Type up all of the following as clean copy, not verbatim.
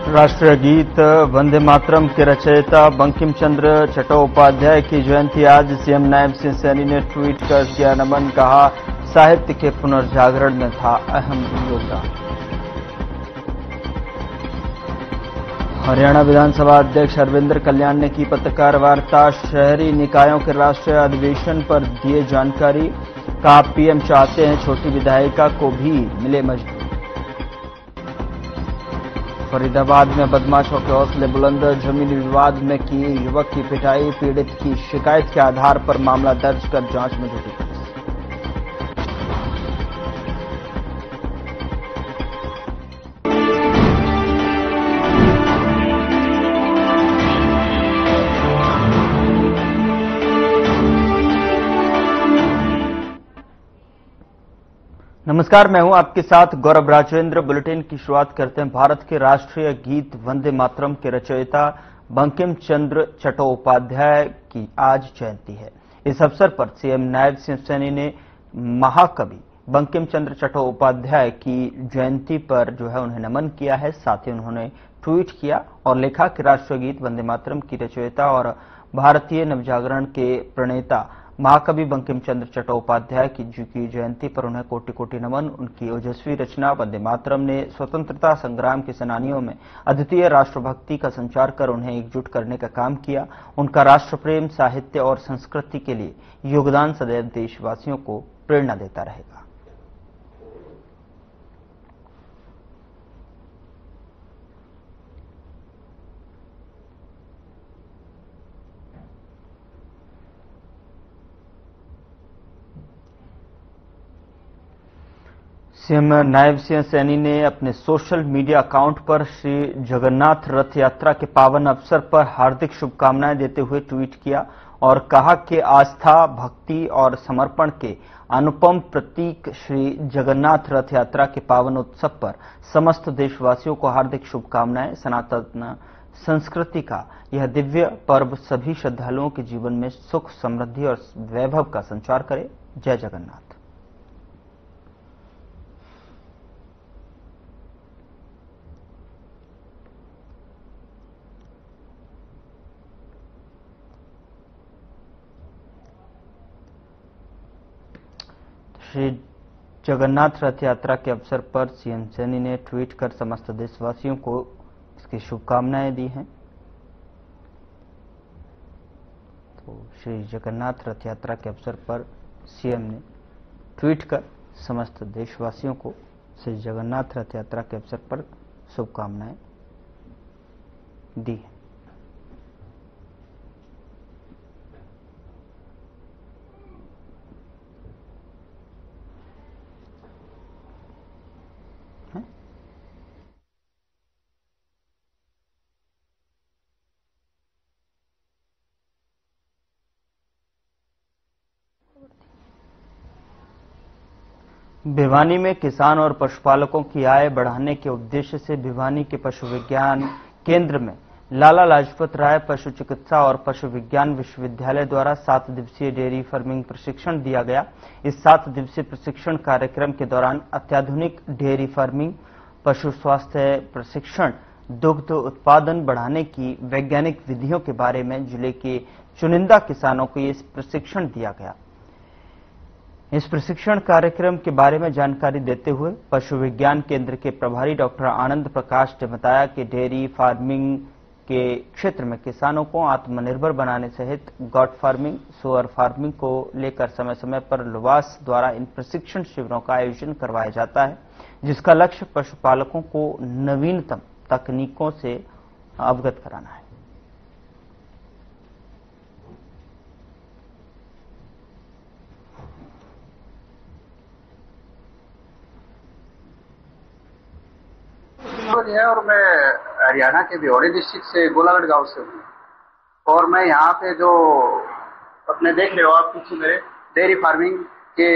राष्ट्रीय गीत वंदे मातरम के रचयिता बंकिम चंद्र चट्टोपाध्याय की जयंती आज। सीएम नायब सिंह सैनी ने ट्वीट कर किया नमन। कहा, साहित्य के पुनर्जागरण में था अहम योगदान। हरियाणा विधानसभा अध्यक्ष हरविंदर कल्याण ने की पत्रकार वार्ता। शहरी निकायों के राष्ट्रीय अधिवेशन पर दिए जानकारी। कहा, पीएम चाहते हैं छोटी विधायिका को भी मिले मजदूर। फरीदाबाद में बदमाशों के हौसले बुलंद। जमीनी विवाद में की युवक की पिटाई। पीड़ित की शिकायत के आधार पर मामला दर्ज कर जांच में जुटी पुलिस। नमस्कार, मैं हूं आपके साथ गौरव राजेंद्र। बुलेटिन की शुरुआत करते हैं। भारत के राष्ट्रीय गीत वंदे मातरम के रचयिता बंकिम चंद्र चट्टोपाध्याय की आज जयंती है। इस अवसर पर सीएम नायब सिंह सैनी ने महाकवि बंकिम चंद्र चट्टोपाध्याय की जयंती पर उन्हें नमन किया है। साथ ही उन्होंने ट्वीट किया और लिखा कि राष्ट्रीय गीत वंदे मातरम की रचयिता और भारतीय नवजागरण के प्रणेता महाकवि बंकिम चंद्र चट्टोपाध्याय की जयंती पर उन्हें कोटि कोटि नमन। उनकी ओजस्वी रचना वंदे मातरम ने स्वतंत्रता संग्राम के सेनानियों में अद्वितीय राष्ट्रभक्ति का संचार कर उन्हें एकजुट करने का काम किया। उनका राष्ट्र प्रेम, साहित्य और संस्कृति के लिए योगदान सदैव देशवासियों को प्रेरणा देता रहेगा। सीएम नायब सिंह सैनी ने अपने सोशल मीडिया अकाउंट पर श्री जगन्नाथ रथ यात्रा के पावन अवसर पर हार्दिक शुभकामनाएं देते हुए ट्वीट किया और कहा कि आस्था, भक्ति और समर्पण के अनुपम प्रतीक श्री जगन्नाथ रथ यात्रा के पावन उत्सव पर समस्त देशवासियों को हार्दिक शुभकामनाएं। सनातन संस्कृति का यह दिव्य पर्व सभी श्रद्धालुओं के जीवन में सुख, समृद्धि और वैभव का संचार करे। जय जगन्नाथ। श्री जगन्नाथ रथ यात्रा के अवसर पर सीएम सैनी ने ट्वीट कर समस्त देशवासियों को इसकी शुभकामनाएं दी हैं। तो श्री जगन्नाथ रथ यात्रा के अवसर पर सीएम ने ट्वीट कर समस्त देशवासियों को श्री जगन्नाथ रथ यात्रा के अवसर पर शुभकामनाएं दी हैं। भिवानी में किसान और पशुपालकों की आय बढ़ाने के उद्देश्य से भिवानी के पशु विज्ञान केंद्र में लाला लाजपत राय पशु चिकित्सा और पशु विज्ञान विश्वविद्यालय द्वारा 7 दिवसीय डेयरी फार्मिंग प्रशिक्षण दिया गया। इस 7 दिवसीय प्रशिक्षण कार्यक्रम के दौरान अत्याधुनिक डेयरी फार्मिंग, पशु स्वास्थ्य प्रशिक्षण, दुग्ध उत्पादन बढ़ाने की वैज्ञानिक विधियों के बारे में जिले के चुनिंदा किसानों को ये प्रशिक्षण दिया गया। इस प्रशिक्षण कार्यक्रम के बारे में जानकारी देते हुए पशु विज्ञान केंद्र के प्रभारी डॉक्टर आनंद प्रकाश ने बताया कि डेयरी फार्मिंग के क्षेत्र में किसानों को आत्मनिर्भर बनाने सहित गॉट फार्मिंग, सुअर फार्मिंग को लेकर समय समय पर लुवास द्वारा इन प्रशिक्षण शिविरों का आयोजन करवाया जाता है, जिसका लक्ष्य पशुपालकों को नवीनतम तकनीकों से अवगत कराना है। है और मैं हरियाणा के भिवानी डिस्ट्रिक्ट से गोलागढ़ गांव से हूँ और मैं यहाँ पे जो अपने देख रहे हो आप पीछे मेरे डेयरी फार्मिंग के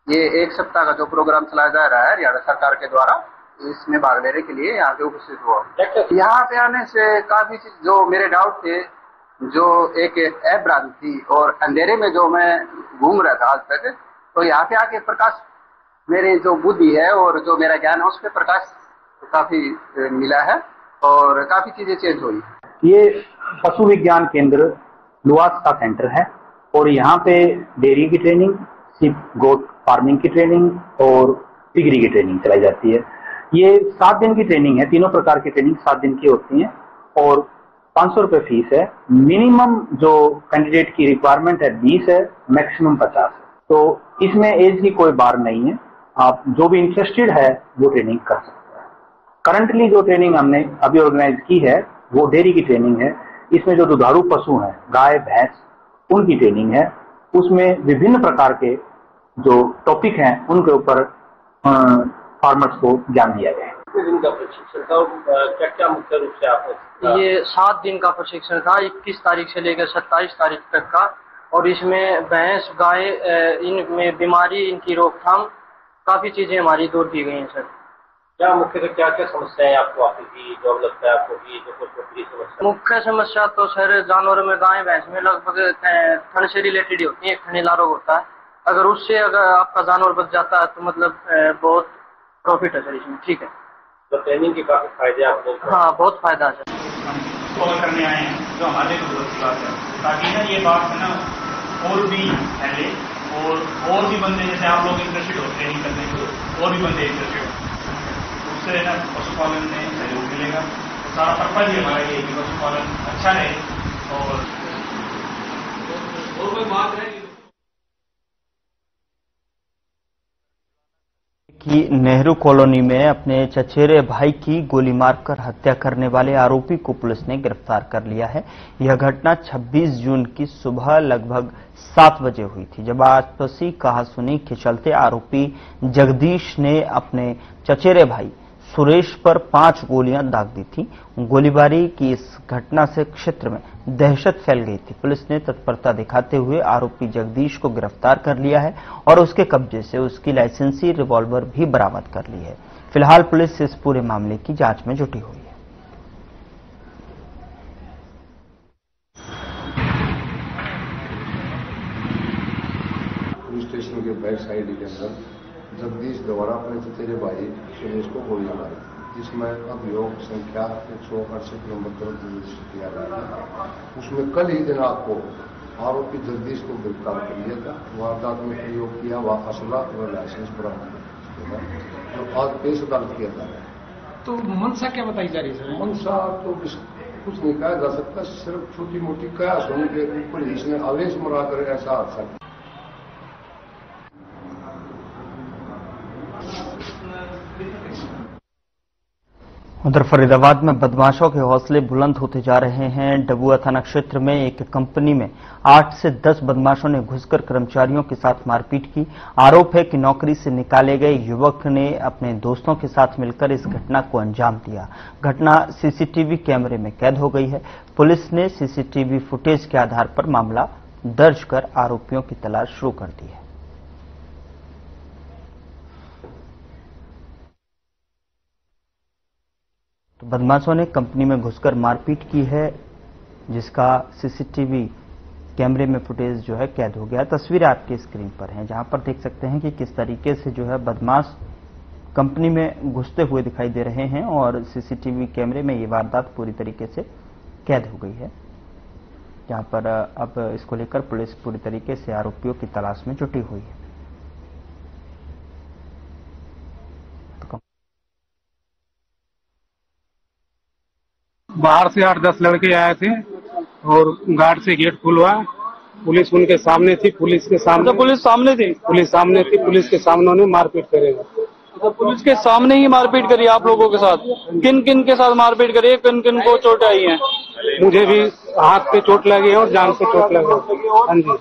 ये 1 सप्ताह का जो प्रोग्राम चलाया जा रहा है हरियाणा सरकार के द्वारा, इसमें भाग लेने के लिए यहाँ पे उपस्थित हुआ। यहाँ पे आने से काफी चीज जो मेरे डाउट थे, जो एक ऐप भ्रांति थी और अंधेरे में जो मैं घूम रहा था आज तक, तो यहाँ पे आके प्रकाश मेरी जो बुद्धि है और जो मेरा ज्ञान है उस पर प्रकाश काफी मिला है और काफी चीजें चेंज हुई है। ये पशु विज्ञान केंद्र लुआस का सेंटर है और यहाँ पे डेयरी की ट्रेनिंग, सिर्फ गोट फार्मिंग की ट्रेनिंग और पिगरी की ट्रेनिंग चलाई जाती है। ये 7 दिन की ट्रेनिंग है, तीनों प्रकार की ट्रेनिंग 7 दिन की होती है और 500 रुपये फीस है। मिनिमम जो कैंडिडेट की रिक्वायरमेंट है 20 है, मैक्सिमम 50 है। तो इसमें एज की कोई बार नहीं है, आप जो भी इंटरेस्टेड है वो ट्रेनिंग कर सकते हैं। करंटली जो ट्रेनिंग हमने अभी ऑर्गेनाइज की है वो डेयरी की ट्रेनिंग है। इसमें जो दुधारू पशु हैं, गाय भैंस, उनकी ट्रेनिंग है। उसमें विभिन्न प्रकार के जो टॉपिक हैं उनके ऊपर फार्मर्स को ज्ञान दिया गया है। कितने दिन का प्रशिक्षण था, क्या क्या मुख्य रूप से आपने? ये 7 दिन का प्रशिक्षण था, 21 तारीख से लेकर 27 तारीख तक का। और इसमें भैंस गाय इनमें बीमारी, इनकी रोकथाम, काफी चीजें हमारी दूर की गई हैं सर। क्या मुख्य क्या क्या समस्याएं आपको आती थी, जॉब लगता है आपको की जो कुछ समस्या? मुख्य समस्या तो सर जानवरों में गाय भैंस में लगभग ठंड से रिलेटेड ही होती है। ठंडीला रोग होता है, अगर उससे अगर आपका जानवर बच जाता है तो मतलब बहुत प्रॉफिट है सर इसमें। ठीक है, तो ट्रेनिंग के काफी फायदे आपको? हाँ, बहुत फायदा है सर। कॉल करने आए हैं जो हमारे बात है, ताकि ना ये बात है ना और भी फैले और भी बंदे, जैसे आप लोग इंटरेस्टेड हो ट्रेनिंग करने को, और भी बंदे इंटरेस्टेड हो, उससे ना पशुपालन में सहयोग मिलेगा। सारा पर्पज ही हमारा ये कि पशुपालन अच्छा रहे। और कोई बात है कि नेहरू कॉलोनी में अपने चचेरे भाई की गोली मारकर हत्या करने वाले आरोपी को पुलिस ने गिरफ्तार कर लिया है। यह घटना 26 जून की सुबह लगभग 7 बजे हुई थी, जब आपसी कहासुनी के चलते आरोपी जगदीश ने अपने चचेरे भाई सुरेश पर 5 गोलियां दाग दी थी। गोलीबारी की इस घटना से क्षेत्र में दहशत फैल गई थी। पुलिस ने तत्परता दिखाते हुए आरोपी जगदीश को गिरफ्तार कर लिया है और उसके कब्जे से उसकी लाइसेंसी रिवॉल्वर भी बरामद कर ली है। फिलहाल पुलिस इस पूरे मामले की जांच में जुटी हुई है। पुलिस स्टेशन के बैक साइड के अंदर जगदीश द्वारा अपने चचेरे भाई सुरेश को गोली मारी, जिसमें अभियोग संख्या 168 नंबर दर्ज रजिस्टर किया गया था। उसमें कल ही दिनांक को आरोपी जगदीश को गिरफ्तार कर लिया था। वारदात में प्रयोग किया वह असला व लाइसेंस बरामद किया, जो आज पेश अदालत किया जा रहा है। तो मंशा क्या बताई जा रही है? मंशा तो कुछ नहीं कहा जा सकता, सिर्फ छोटी मोटी कयास होने के ऊपर ही इसने आवेश मराकर ऐसा हादसा। उधर फरीदाबाद में बदमाशों के हौसले बुलंद होते जा रहे हैं। डबुआ थाना क्षेत्र में एक कंपनी में 8 से 10 बदमाशों ने घुसकर कर्मचारियों के साथ मारपीट की। आरोप है कि नौकरी से निकाले गए युवक ने अपने दोस्तों के साथ मिलकर इस घटना को अंजाम दिया। घटना सीसीटीवी कैमरे में कैद हो गई है। पुलिस ने सीसीटीवी फुटेज के आधार पर मामला दर्ज कर आरोपियों की तलाश शुरू कर दी है। तो बदमाशों ने कंपनी में घुसकर मारपीट की है, जिसका सीसीटीवी कैमरे में फुटेज जो है कैद हो गया। तस्वीरें आपकी स्क्रीन पर हैं, जहां पर देख सकते हैं कि किस तरीके से जो है बदमाश कंपनी में घुसते हुए दिखाई दे रहे हैं और सीसीटीवी कैमरे में ये वारदात पूरी तरीके से कैद हो गई है। जहां पर अब इसको लेकर पुलिस पूरी तरीके से आरोपियों की तलाश में जुटी हुई है। बाहर से 8-10 लड़के आए थे और गार्ड से गेट खुलवा, पुलिस उनके सामने थी, पुलिस के सामने। तो पुलिस सामने थी? पुलिस सामने थी, पुलिस के सामने उन्हें मारपीट करेगा। तो पुलिस के सामने ही मारपीट करी आप लोगों के साथ? किन किन के साथ मारपीट करी है, किन किन को चोट आई है? मुझे भी हाथ पे चोट लगी है और जान पे चोट लगी है। हाँ जी,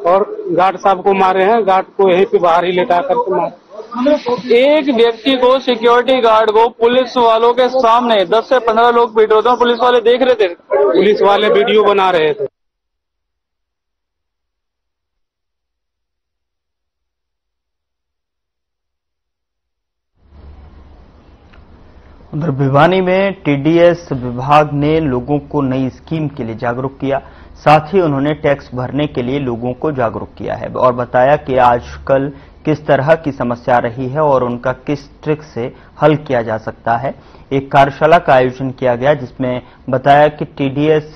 और गार्ड साहब को मारे हैं, गार्ड को यहीं पे बाहर ही लेटा करके मारे। एक व्यक्ति को, सिक्योरिटी गार्ड को पुलिस वालों के सामने 10 से 15 लोग पीट रहे थे, पुलिस वाले देख रहे थे? पुलिस वाले वीडियो बना रहे थे। उधर भिवानी में टीडीएस विभाग ने लोगों को नई स्कीम के लिए जागरूक किया। साथ ही उन्होंने टैक्स भरने के लिए लोगों को जागरूक किया है और बताया कि आजकल किस तरह की समस्या आ रही है और उनका किस ट्रिक से हल किया जा सकता है। एक कार्यशाला का आयोजन किया गया जिसमें बताया कि टीडीएस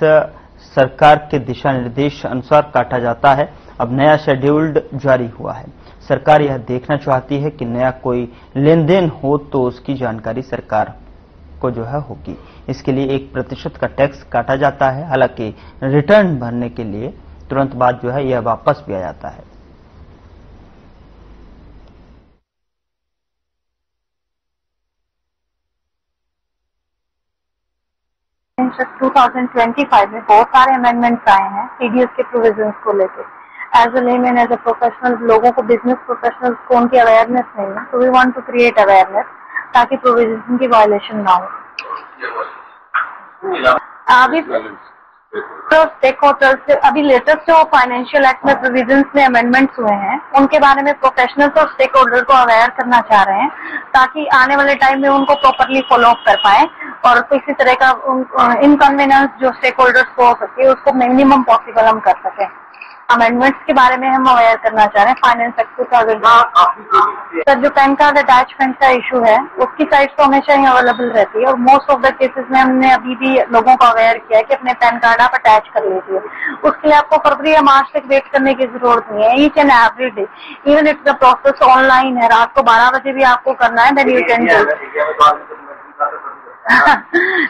सरकार के दिशा निर्देश अनुसार काटा जाता है। अब नया शेड्यूल्ड जारी हुआ है। सरकार यह देखना चाहती है कि नया कोई लेन देन हो तो उसकी जानकारी सरकार को जो है होगी। इसके लिए 1% का टैक्स काटा जाता है। हालांकि रिटर्न भरने के लिए तुरंत बाद जो है यह वापस भी आ जाता है। इन 2025 में बहुत सारे अमेंडमेंट्स आए हैं टीडीएस के प्रोविजंस को लेकर। As a layman, as a professional, लोगों को, बिजनेस प्रोफेशनल्स को उनकी अवेयरनेस नहीं है, तो we want to create awareness ताकि प्रोविजन की वायलेशन ना हो। अभी तो स्टेक होल्डर्स से अभी लेटेस्ट जो फाइनेंशियल एक्ट में प्रोविजंस में अमेंडमेंट्स हुए हैं उनके बारे में प्रोफेशनल्स और स्टेक होल्डर को अवेयर करना चाह रहे हैं ताकि आने वाले टाइम में उनको प्रॉपरली फॉलो अप कर पाए और किसी तरह का इनकन्वीनियंस जो स्टेक होल्डर्स को हो सके उसको मिनिमम पॉसिबल हम कर सकें। अमेंडमेंट्स के बारे में हम अवेयर करना चाह रहे हैं। फाइनेंस एक्ट सर, जो पैन कार्ड अटैचमेंट का इशू है उसकी साइट तो हमेशा ही अवेलेबल रहती है और मोस्ट ऑफ द केसेस में हमने अभी भी लोगों को अवेयर किया है कि अपने पैन कार्ड आप अटैच कर लीजिए। उसके लिए आपको फरवरी या मार्च तक वेट करने की जरूरत नहीं है। Each and every day, even if the process online है, रात को 12 बजे भी आपको करना है, देन यू कैन डू।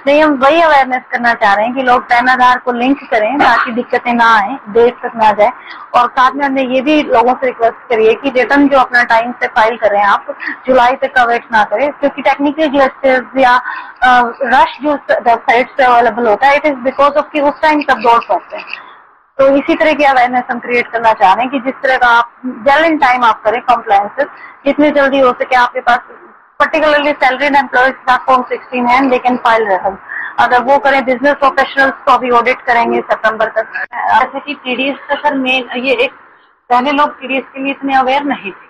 नहीं, हम वही अवेयरनेस करना चाह रहे हैं कि लोग पैन आधार को लिंक करें ताकि दिक्कतें ना आए, देर तक ना जाए। और साथ में हमने ये भी लोगों से रिक्वेस्ट करी है कि रिटर्न जो अपना टाइम से फाइल करें आप, जुलाई तक का वेट ना करें, क्योंकि टेक्निकली ग्लिचेस या रश जो वेबसाइट से अवेलेबल होता है, इट इज बिकॉज ऑफ कि उस टाइम सब दौड़ पड़ते हैं। तो इसी तरह की अवेयरनेस हम क्रिएट करना चाह रहे हैं कि जिस तरह का आप जल्द इन टाइम आप करें कंप्लायंसेस, जितनी जल्दी हो सके आपके पास particularly salaried employees का फॉर्म 16 है, they can file return। अगर वो करें, बिजनेस प्रोफेशनल्स को अभी ऑडिट करेंगे सितंबर तक। जैसे कि टीडीएस का सर मेन ये एक, पहले लोग टीडीएस के लिए इतने अवेयर नहीं थे,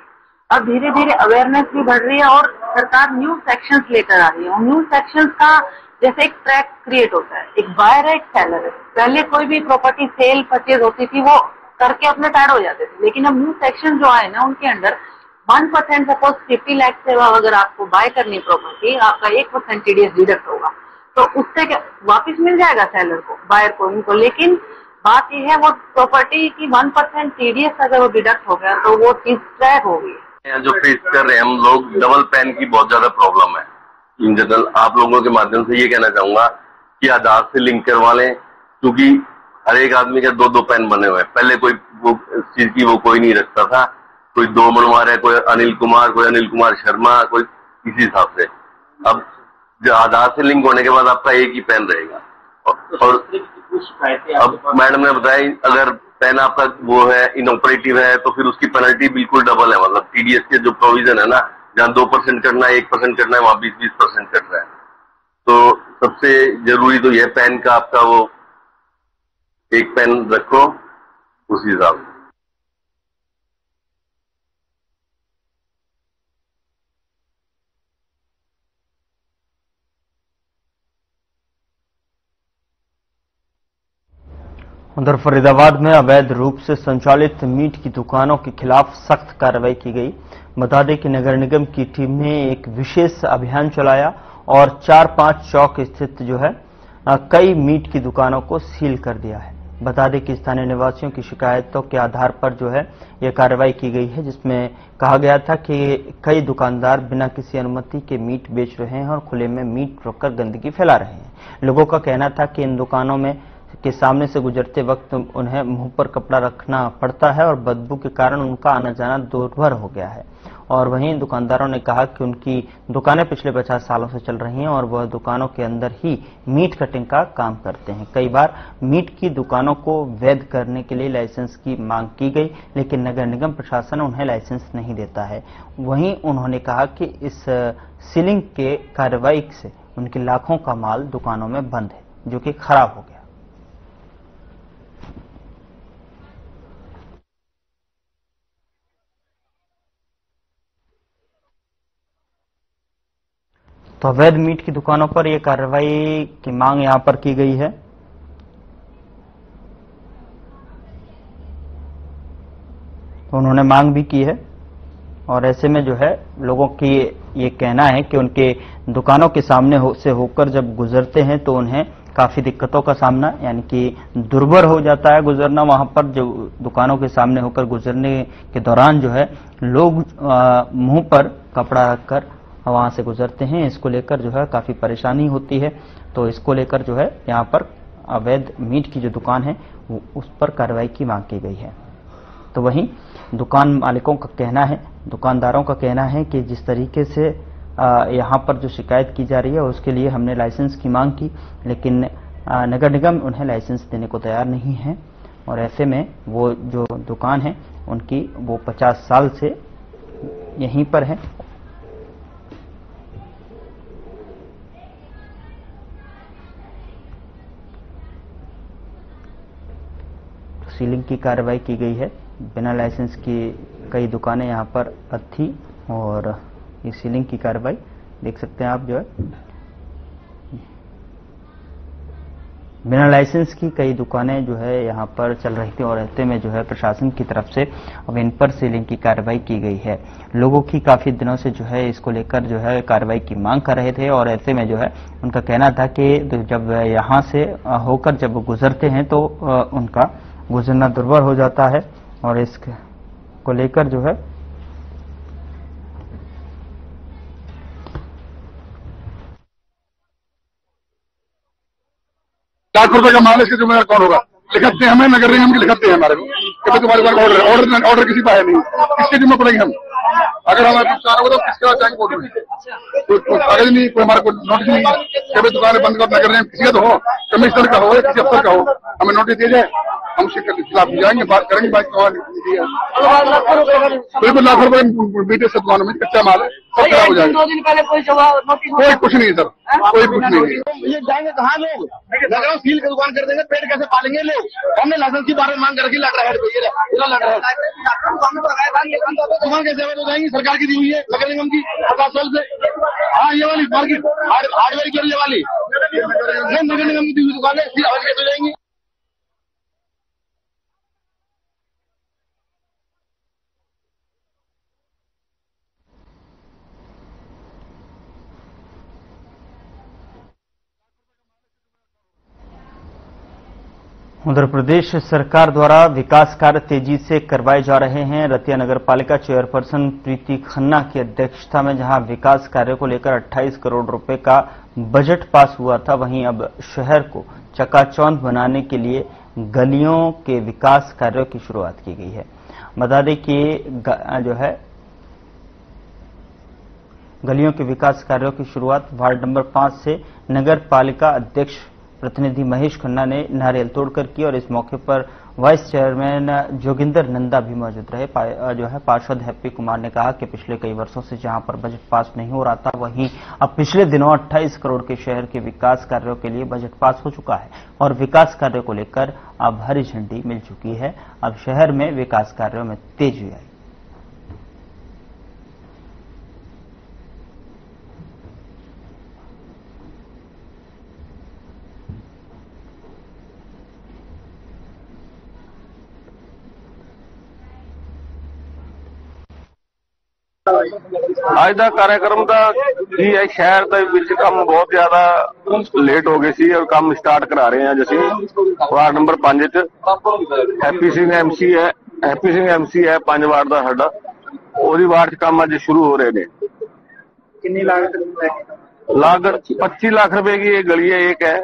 अब धीरे धीरे अवेयरनेस भी बढ़ रही है और सरकार न्यू सेक्शंस लेकर आ रही है। और न्यू सेक्शंस का जैसे एक ट्रैक क्रिएट होता है, एक बायर है, एक सेलर है। पहले कोई भी प्रॉपर्टी सेल परचेज होती थी वो करके अपने टायर हो जाते थे, लेकिन अब न्यू सेक्शन जो आए ना उनके अंडर 1% सपोज 50 लाख से अगर आपको बाय करनी प्रॉपर्टी, आपका 1% टीडीएस डिडक्ट होगा, तो उससे क्या वापिस मिल जाएगा सेलर को, बायर को, इनको। लेकिन बात यह है वो प्रॉपर्टी की 1% टीडीएस अगर वो डिडक्ट हो गया तो वो चीज ट्रैक होगी। जो फेस कर रहे हैं हम लोग, डबल पैन की बहुत ज्यादा प्रॉब्लम है। इन जनरल आप लोगों के माध्यम से ये कहना चाहूंगा कि आधार से लिंक करवा लें, क्योंकि हर एक आदमी के 2-2 पैन बने हुए हैं। पहले कोई वो चीज की वो कोई नहीं रखता था, कोई 2 बनवा रहा है, कोई अनिल कुमार शर्मा, कोई इसी हिसाब से। अब जो आधार से लिंक होने के बाद आपका एक ही पैन रहेगा। और अब मैडम ने बताया अगर पैन आपका वो है इनऑपरेटिव है तो फिर उसकी पेनल्टी बिल्कुल डबल है। मतलब टीडीएस के जो प्रोविजन है ना, जहाँ 2% करना है, 1% करना है, वहां 20% कर रहा है। तो सबसे जरूरी तो यह पैन का आपका वो एक पैन रखो उसी हिसाब से। उधर फरीदाबाद में अवैध रूप से संचालित मीट की दुकानों के खिलाफ सख्त कार्रवाई की गई। बता दें कि नगर निगम की टीम ने एक विशेष अभियान चलाया और 4-5 चौक स्थित जो है कई मीट की दुकानों को सील कर दिया है। बता दें कि स्थानीय निवासियों की शिकायतों के आधार पर जो है यह कार्रवाई की गई है, जिसमें कहा गया था कि कई दुकानदार बिना किसी अनुमति के मीट बेच रहे हैं और खुले में मीट रखकर गंदगी फैला रहे हैं। लोगों का कहना था कि इन दुकानों में के सामने से गुजरते वक्त उन्हें मुंह पर कपड़ा रखना पड़ता है और बदबू के कारण उनका आना जाना दुर्भर हो गया है। और वहीं दुकानदारों ने कहा कि उनकी दुकानें पिछले 50 सालों से चल रही हैं और वह दुकानों के अंदर ही मीट कटिंग का काम करते हैं। कई बार मीट की दुकानों को वैध करने के लिए लाइसेंस की मांग की गई, लेकिन नगर निगम प्रशासन उन्हें लाइसेंस नहीं देता है। वहीं उन्होंने कहा कि इस सीलिंग के कार्रवाई से उनके लाखों का माल दुकानों में बंद है, जो कि खराब हो गया। तो अवैध मीट की दुकानों पर यह कार्रवाई की मांग यहां पर की गई है। उन्होंने मांग भी की है। और ऐसे में जो है लोगों की ये कहना है कि उनके दुकानों के सामने से होकर जब गुजरते हैं तो उन्हें काफी दिक्कतों का सामना, यानी कि दुर्भर हो जाता है गुजरना। वहां पर जो दुकानों के सामने होकर गुजरने के दौरान जो है लोग मुंह पर कपड़ा रखकर वहां से गुजरते हैं। इसको लेकर जो है काफी परेशानी होती है। तो इसको लेकर जो है यहाँ पर अवैध मीट की जो दुकान है उस पर कार्रवाई की मांग की गई है। तो वहीं दुकान मालिकों का कहना है, दुकानदारों का कहना है कि जिस तरीके से यहाँ पर जो शिकायत की जा रही है उसके लिए हमने लाइसेंस की मांग की, लेकिन नगर निगम उन्हें लाइसेंस देने को तैयार नहीं है। और ऐसे में वो जो दुकान है उनकी वो 50 साल से यहीं पर है। सीलिंग की कार्रवाई की गई है। बिना लाइसेंस की कई दुकानें यहाँ पर थी और ये सीलिंग की कार्रवाई देख सकते हैं आप जो है बिना लाइसेंस की कई दुकानें जो है यहाँ पर चल रही थी। और ऐसे में जो है प्रशासन की तरफ से अब इन पर सीलिंग की कार्रवाई की गई है। लोगों की काफी दिनों से जो है इसको लेकर जो है कार्रवाई की मांग कर रहे थे और ऐसे में जो है उनका कहना था कि जब यहाँ से होकर जब गुजरते हैं तो उनका गुजरना दुर्भर हो जाता है। और इसको लेकर जो है ₹1,00,000 का माल, इसके जिम्मेदार कौन होगा? लिखते हैं हमें, नगर निगम की लिखते हैं हमारे को कि तुम्हारे पास ऑर्डर किसी का है नहीं, किसके जिम्मे पड़ेंगे हम? अगर हमारे नुकसान होगा तो किसके बाद जाएंगे कोर्ट में? कोई कागज नहीं, कोई हमारा कोई नोटिस नहीं है। दुकानें बंद कर नगर निगम किसी का तो हो, कमिश्नर का हो या किसी अफसर का हो, हमें नोटिस दिया जाए, हम उसके खिलाफ जाएंगे, बात करेंगे। बात बिल्कुल ₹1,00,000 बीटे से दुकानों में कच्चा माल है, सब खराब हो जाएगा। 2 दिन पहले कोई कुछ नहीं सर, कोई कुछ नहीं है। ये जाएंगे कहाँ लोग? नगर सील की दुकान कर देंगे, पेट कैसे पालेंगे लोग? हमने लाइसेंस की बार मांग करके लड़ रहा है, लड़ रहा है। दुकान कैसे हो जाएंगी? सरकार की दी हुई है नगर निगम की 50 साल से। हाँ, ये वाली मार्केट हार्डवेयर की ये वाली नगर निगम की दी हुई दुकान है, कैसे हो जाएंगी? उत्तर प्रदेश सरकार द्वारा विकास कार्य तेजी से करवाए जा रहे हैं। रतिया नगर पालिका चेयरपर्सन प्रीति खन्ना की अध्यक्षता में जहां विकास कार्यों को लेकर 28 करोड़ रुपए का बजट पास हुआ था, वहीं अब शहर को चकाचौंध बनाने के लिए गलियों के विकास कार्यों की शुरुआत की गई है। बता दें कि जो है गलियों के विकास कार्यों की शुरुआत वार्ड नंबर 5 से नगर पालिका अध्यक्ष प्रतिनिधि महेश खन्ना ने नारियल तोड़कर की। और इस मौके पर वाइस चेयरमैन जोगिंदर नंदा भी मौजूद रहे। जो है पार्षद हैप्पी कुमार ने कहा कि पिछले कई वर्षों से जहां पर बजट पास नहीं हो रहा था, वहीं अब पिछले दिनों 28 करोड़ के शहर के विकास कार्यों के लिए बजट पास हो चुका है और विकास कार्यों को लेकर अब हरी झंडी मिल चुकी है। अब शहर में विकास कार्यों में तेजी आई। ਅੱਜ ਦਾ कार्यक्रम ਦਾ ਇਹ ਹੈ ਸ਼ਹਿਰ ਦੇ ਵਿੱਚ ਕੰਮ ਬਹੁਤ ਜ਼ਿਆਦਾ ਲੇਟ ਹੋ ਗਏ ਸੀ ਔਰ ਕੰਮ ਸਟਾਰਟ ਕਰਾ ਰਹੇ ਹਾਂ ਅਸੀਂ ਵਾਰਡ ਨੰਬਰ 5 ਚ ਹੈਪੀ ਸਿੰਘ ਐਮਸੀ ਹੈ 5 ਵਾਰਡ ਦਾ ਸਾਡਾ ਉਹਦੀ ਵਾਰਡ ਚ ਕੰਮ ਅੱਜ शुरू हो रहे ਨੇ। कितनी लागत 25 लाख रुपए की ये गली है, एक है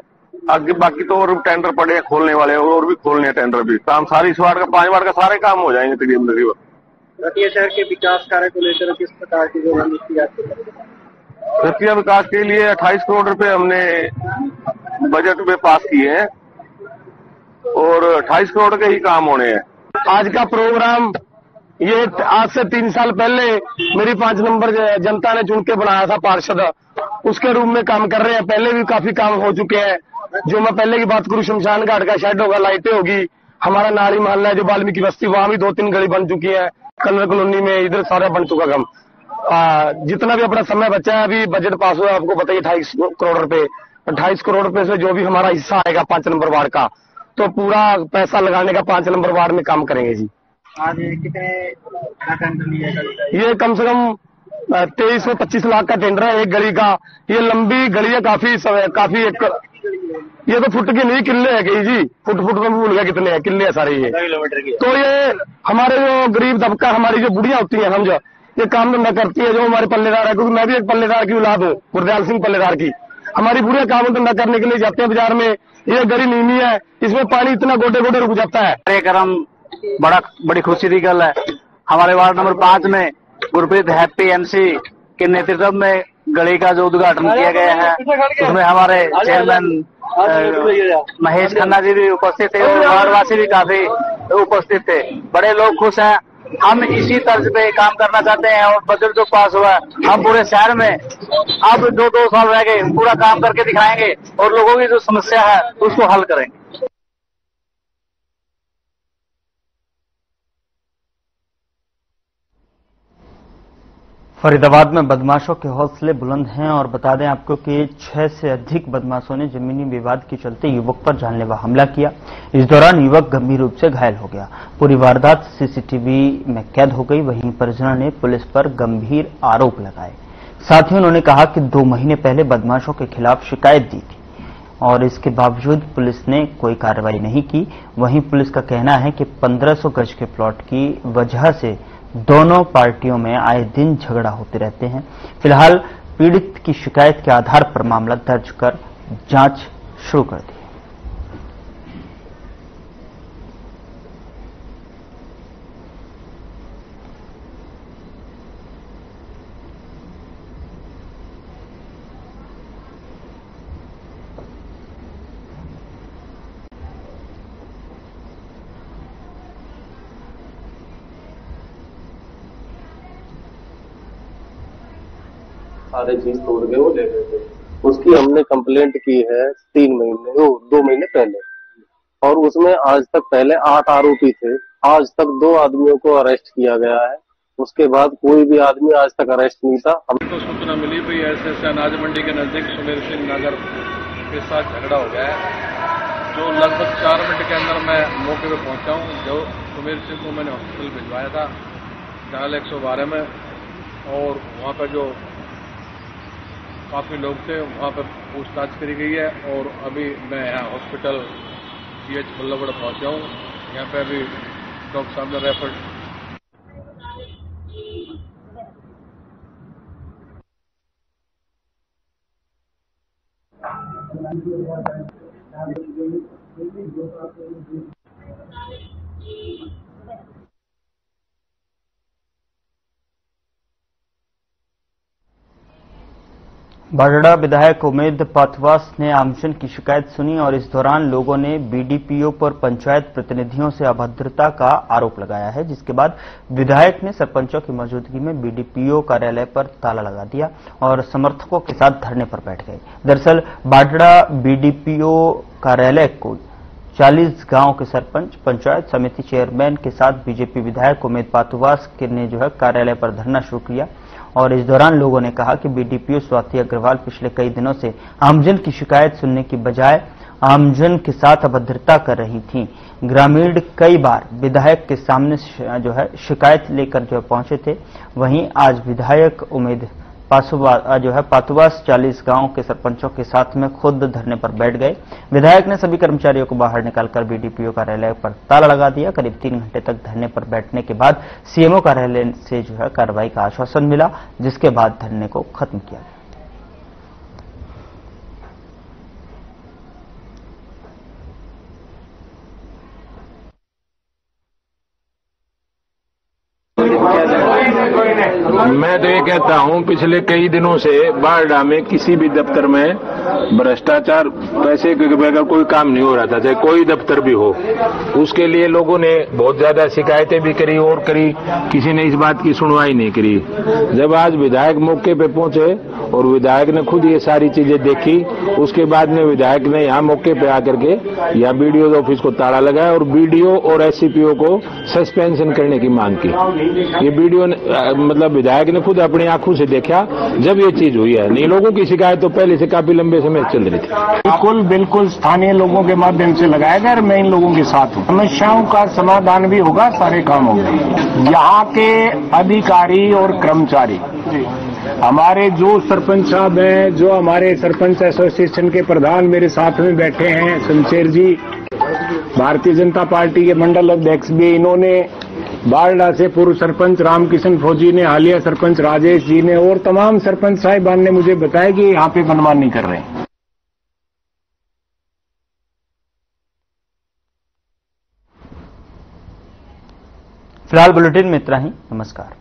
आगे, बाकी तो और टेंडर पड़े हैं खोलने वाले और भी खोलने हैं टेंडर भी। काम सारी इस वार्ड का 5 वार्ड का सारे काम हो जाएंगे तकरीबन। रतिया शहर के विकास कार्य को लेकर किस प्रकार की रणनीति आपकी? रतिया विकास के लिए 28 करोड़ रुपए हमने बजट में पास किए हैं और 28 करोड़ के ही काम होने हैं। आज का प्रोग्राम ये आज से 3 साल पहले मेरी 5 नंबर जनता ने चुन के बनाया था पार्षद, उसके रूप में काम कर रहे हैं। पहले भी काफी काम हो चुके हैं। जो मैं पहले की बात करूं, शमशान घाट का शेड होगा, लाइटें होगी, हमारा नाली मोहल्ला है जो वाल्मीकि बस्ती, वहां भी 2-3 गली बन चुकी है। कलर कॉलोनी में इधर सारा बन चुका काम। जितना भी अपना समय बचा है, अभी बजट पास हुआ आपको बताइए 28 करोड़ रुपए। 28 करोड़ रुपए से जो भी हमारा हिस्सा आएगा 5 नंबर वार्ड का, तो पूरा पैसा लगाने का 5 नंबर वार्ड में काम करेंगे जी। आज कितने टेंडर लिया गया? ये कम से कम 23 से 25 लाख का टेंडर है एक गली का। ये लंबी गली है, काफी एक ये तो फुट की नहीं किले है कहीं जी, फुट में भूल गया कितने हैं किले है सारे ये किलोमीटर की। तो ये हमारे जो गरीब तबका, हमारी जो बुढ़िया होती है, समझो ये काम धंधा करती है, जो हमारे पल्लेदार है, क्योंकि मैं भी एक पल्लेदार की औलाद हूँ, गुरदयाल सिंह पल्लेदार की। हमारी बुढ़िया काम धंधा करने के लिए जाते हैं बाजार में। ये गली नीमी है, इसमें पानी इतना गोटे गोटे रुक जाता है। कार्यक्रम बड़ी खुशी की गल है। हमारे वार्ड नंबर 5 में गुरप्रीत हैप्पी एमसी के नेतृत्व में गली का जो उद्घाटन किया गया है, उसमें हमारे चेयरमैन महेश खन्ना जी भी उपस्थित थे और वार्डवासी भी काफी उपस्थित थे। बड़े लोग खुश हैं। हम इसी तर्ज पे काम करना चाहते हैं और बजट जो पास हुआ है, हम पूरे शहर में अब 2 साल रह गए, पूरा काम करके दिखाएंगे और लोगों की जो समस्या है उसको हल करेंगे। फरीदाबाद में बदमाशों के हौसले बुलंद हैं और बता दें आपको कि 6 से अधिक बदमाशों ने जमीनी विवाद के चलते युवक पर जानलेवा हमला किया। इस दौरान युवक गंभीर रूप से घायल हो गया। पूरी वारदात सीसीटीवी में कैद हो गई। वहीं परिजनों ने पुलिस पर गंभीर आरोप लगाए। साथ ही उन्होंने कहा कि 2 महीने पहले बदमाशों के खिलाफ शिकायत दी थी और इसके बावजूद पुलिस ने कोई कार्रवाई नहीं की। वहीं पुलिस का कहना है कि 1500 गज के प्लॉट की वजह से दोनों पार्टियों में आए दिन झगड़ा होते रहते हैं। फिलहाल पीड़ित की शिकायत के आधार पर मामला दर्ज कर जांच शुरू कर दी। सारे चीज तोड़ के वो ले गए थे। उसकी हमने कंप्लेंट की है 2 महीने पहले और उसमें आज तक पहले 8 आरोपी थे। आज तक 2 आदमियों को अरेस्ट किया गया है। उसके बाद कोई भी आदमी आज तक अरेस्ट नहीं था। हमको सूचना मिली भाई ऐसे अनाज मंडी के नजदीक सुमेर सिंह नगर के साथ झगड़ा हो गया है, जो लगभग 4 मिनट के अंदर मैं मौके पे पहुंचा हूं। जो सुमेर सिंह को मैंने हॉस्पिटल भिजवाया था डायल 112 में और वहां पर जो काफी लोग थे वहां पर पूछताछ करी गई है और अभी मैं यहाँ हॉस्पिटल CH बल्लभगढ़ पहुंचा हूँ। यहाँ पे अभी डॉक्टर साहब ने रेफर बाडड़ा विधायक उमेद पाथवास ने आमजन की शिकायत सुनी और इस दौरान लोगों ने BDPO पर पंचायत प्रतिनिधियों से अभद्रता का आरोप लगाया है, जिसके बाद विधायक ने सरपंचों की मौजूदगी में BDPO कार्यालय पर ताला लगा दिया और समर्थकों के साथ धरने पर बैठ गए। दरअसल बाडड़ा BDPO कार्यालय को 40 गांव के सरपंच, पंचायत समिति चेयरमैन के साथ बीजेपी विधायक उमेद पाथवास ने कार्यालय पर धरना शुरू किया और इस दौरान लोगों ने कहा कि BDPO स्वाति अग्रवाल पिछले कई दिनों से आमजन की शिकायत सुनने की बजाय आमजन के साथ अभद्रता कर रही थी। ग्रामीण कई बार विधायक के सामने शिकायत लेकर पहुंचे थे। वहीं आज विधायक उमेद पाथवास 40 गांव के सरपंचों के साथ में खुद धरने पर बैठ गए। विधायक ने सभी कर्मचारियों को बाहर निकालकर BDPO कार्यालय पर ताला लगा दिया। करीब 3 घंटे तक धरने पर बैठने के बाद CMO कार्यालय से कार्रवाई का आश्वासन मिला, जिसके बाद धरने को खत्म किया गया। मैं तो ये कहता हूँ पिछले कई दिनों से बारडा में किसी भी दफ्तर में भ्रष्टाचार, पैसे के बगैर कोई काम नहीं हो रहा था, चाहे कोई दफ्तर भी हो। उसके लिए लोगों ने बहुत ज्यादा शिकायतें भी करी और करी, किसी ने इस बात की सुनवाई नहीं करी। जब आज विधायक मौके पे पहुंचे और विधायक ने खुद ये सारी चीजें देखी, उसके बाद में विधायक ने यहाँ मौके पे आकर के यहाँ BDO ऑफिस को ताला लगाया और BDO और SCPO को सस्पेंशन करने की मांग की। ये BDO मतलब विधायक ने खुद अपनी आंखों से देखा जब ये चीज हुई है। नहीं, लोगों की शिकायत तो पहले से काफी लंबे समय चल रही थी। बिल्कुल स्थानीय लोगों के माध्यम से लगाया गया और मैं इन लोगों के साथ हूँ। समस्याओं का समाधान भी होगा, सारे काम होंगे। यहाँ के अधिकारी और कर्मचारी, हमारे जो सरपंच साहब हैं, जो हमारे सरपंच एसोसिएशन के प्रधान मेरे साथ में बैठे हैं, शमशेर जी, भारतीय जनता पार्टी के मंडल अध्यक्ष भी, इन्होंने बारडा से पूर्व सरपंच रामकिशन फौजी ने, हालिया सरपंच राजेश जी ने और तमाम सरपंच साहिबान ने मुझे बताया कि यहाँ पे मनमानी कर रहे हैं। फिलहाल बुलेटिन में इतना ही। नमस्कार।